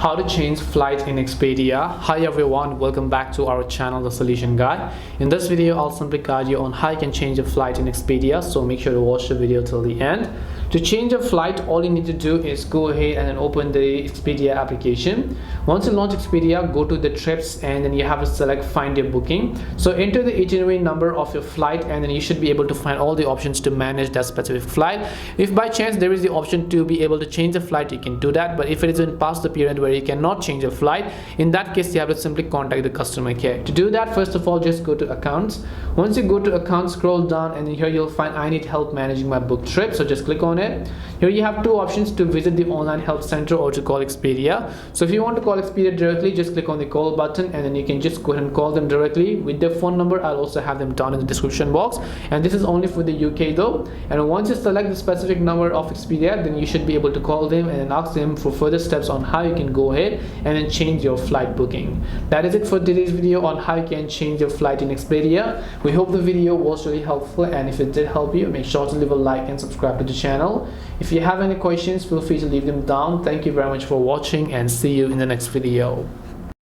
How to change flight in Expedia. Hi everyone, welcome back to our channel, The Solution Guy. In this video, I'll simply guide you on how you can change a flight in Expedia, so make sure to watch the video till the end. To change a flight, all you need to do is go ahead and then open the Expedia application. Once you launch Expedia, go to the trips and then you have to select find your booking. So enter the itinerary number of your flight and then you should be able to find all the options to manage that specific flight. If by chance there is the option to be able to change the flight, you can do that. But if it is in past the period where you cannot change a flight, in that case you have to simply contact the customer care. To do that, first of all, just go to accounts. Once you go to accounts, scroll down and here you'll find I need help managing my book trip. So just click on it. Here you have two options: to visit the online help center or to call Expedia. So if you want to call Expedia directly, just click on the call button and then you can just go ahead and call them directly with their phone number. I'll also have them down in the description box, and this is only for the UK though. And once you select the specific number of Expedia, then you should be able to call them and then ask them for further steps on how you can go ahead and then change your flight booking. That is it for today's video on how you can change your flight in Expedia. We hope the video was really helpful, and if it did help you, make sure to leave a like and subscribe to the channel. If you have any questions, feel free to leave them down. Thank you very much for watching and see you in the next video.